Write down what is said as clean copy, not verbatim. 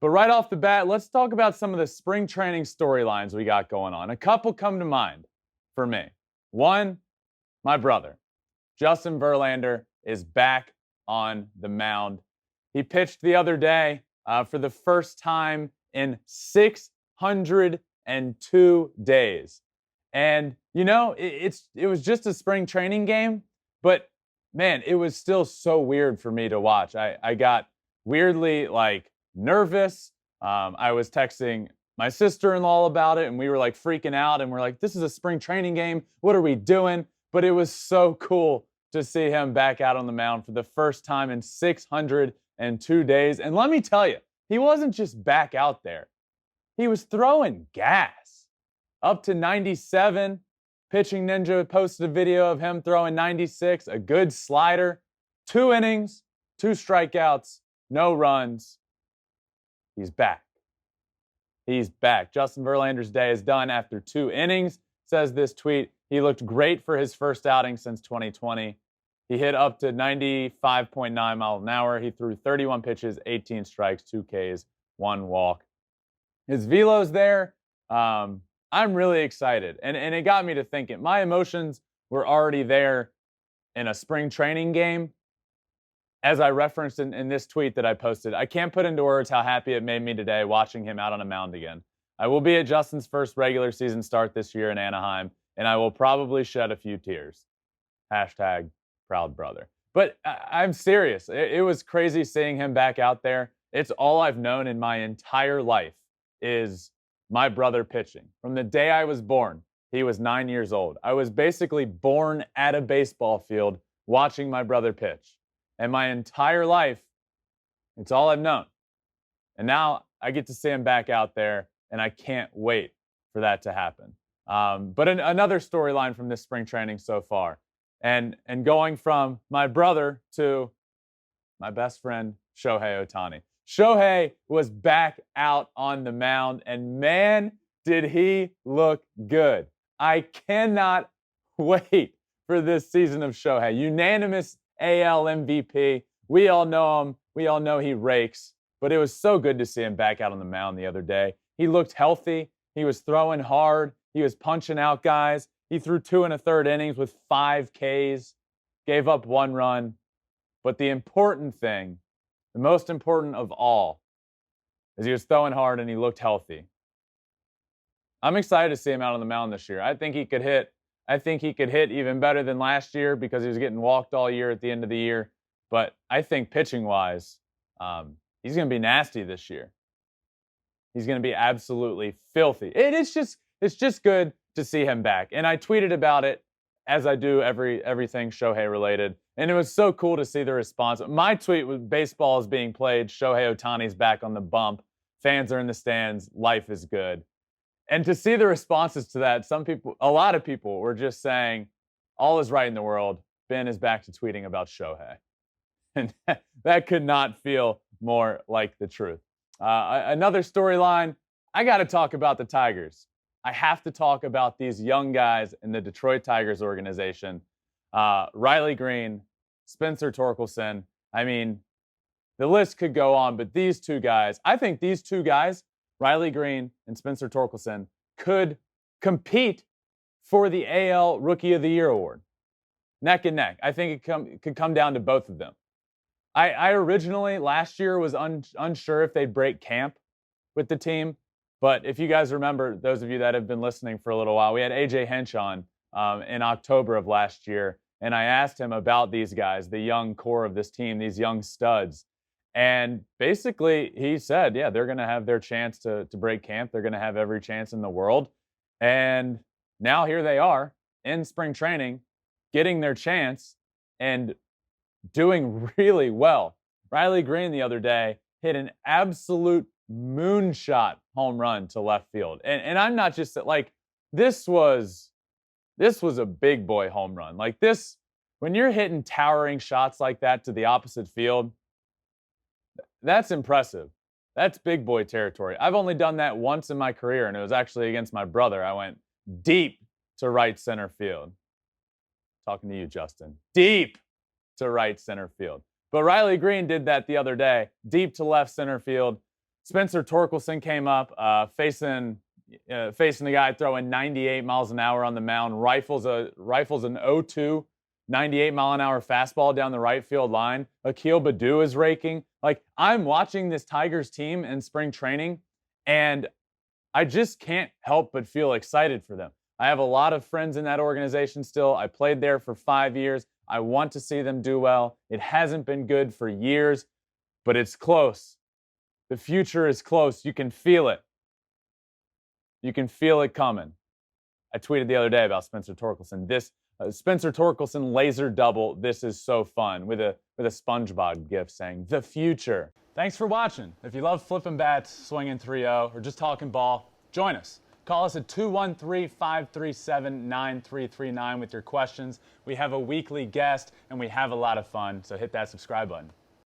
But right off the bat, let's talk about some of the spring training storylines we got going on. A couple come to mind for me. One, my brother, Justin Verlander, is back on the mound. He pitched the other day for the first time in 602 days. And, it was just a spring training game, but man, it was still so weird for me to watch. I got weirdly nervous. I was texting my sister-in-law about it, and we were like freaking out, and we're like, this is a spring training game. What are we doing? But it was so cool to see him back out on the mound for the first time in 602 days. And let me tell you, he wasn't just back out there. He was throwing gas up to 97. Pitching Ninja posted a video of him throwing 96, a good slider, 2 innings, 2 strikeouts, no runs. He's back. He's back. Justin Verlander's day is done after 2 innings, says this tweet. He looked great for his first outing since 2020. He hit up to 95.9 miles an hour. He threw 31 pitches, 18 strikes, 2 Ks, 1 walk. His velo's there. I'm really excited. And it got me to thinking. My emotions were already there in a spring training game. As I referenced in this tweet that I posted, I can't put into words how happy it made me today watching him out on a mound again. I will be at Justin's first regular season start this year in Anaheim, and I will probably shed a few tears. Hashtag proud brother. But I'm serious. It was crazy seeing him back out there. It's all I've known in my entire life is my brother pitching. From the day I was born, he was 9 years old. I was basically born at a baseball field watching my brother pitch. And my entire life, it's all I've known. And now I get to see him back out there, and I can't wait for that to happen. But another storyline from this spring training so far, and going from my brother to my best friend, Shohei Ohtani. Shohei was back out on the mound, and man, did he look good. I cannot wait for this season of Shohei. Unanimous AL MVP. We all know him. We all know he rakes. But it was so good to see him back out on the mound the other day. He looked healthy. He was throwing hard. He was punching out guys. He threw 2 1/3 innings with 5 Ks, gave up 1 run. But the important thing, the most important of all, is he was throwing hard and he looked healthy. I'm excited to see him out on the mound this year. I think he could hit even better than last year because he was getting walked all year at the end of the year. But I think pitching-wise, he's going to be nasty this year. He's going to be absolutely filthy. It's just good to see him back. And I tweeted about it, as I do everything Shohei related. And it was so cool to see the response. My tweet was, baseball is being played. Shohei Ohtani's back on the bump. Fans are in the stands. Life is good. And to see the responses to that, a lot of people were just saying, all is right in the world. Ben is back to tweeting about Shohei. And that could not feel more like the truth. Another storyline, I got to talk about the Tigers. I have to talk about these young guys in the Detroit Tigers organization. Riley Green, Spencer Torkelson. I mean, the list could go on, but these 2 guys, I think these 2 guys, Riley Green and Spencer Torkelson, could compete for the AL Rookie of the Year award. Neck and neck. I think it could come down to both of them. I originally, last year, was unsure if they'd break camp with the team. But if you guys remember, those of you that have been listening for a little while, we had AJ Hinch on in October of last year. And I asked him about these guys, the young core of this team, these young studs. And basically, he said, yeah, they're going to have their chance to break camp. They're going to have every chance in the world. And now here they are in spring training, getting their chance and doing really well. Riley Green the other day hit an absolute moonshot home run to left field. And I'm not just like, this was a big boy home run. Like this, when you're hitting towering shots like that to the opposite field, that's impressive. That's big boy territory. I've only done that once in my career, and it was actually against my brother. I went deep to right center field. Talking to you, Justin. Deep to right center field. But Riley Green did that the other day, deep to left center field. Spencer Torkelson came up facing the guy throwing 98 miles an hour on the mound, rifles an 0-2, 98-mile-an-hour fastball down the right field line. Akil Baddoo is raking. Like, I'm watching this Tigers team in spring training, and I just can't help but feel excited for them. I have a lot of friends in that organization still. I played there for 5 years. I want to see them do well. It hasn't been good for years, but it's close. The future is close. You can feel it. You can feel it coming. I tweeted the other day about Spencer Torkelson. This Spencer Torkelson laser double. This is so fun, with a SpongeBob gif saying the future. Thanks for watching. If you love flipping bats, swinging 3-0, or just talking ball, join us. Call us at 213-537-9339 with your questions. We have a weekly guest, and we have a lot of fun, so hit that subscribe button.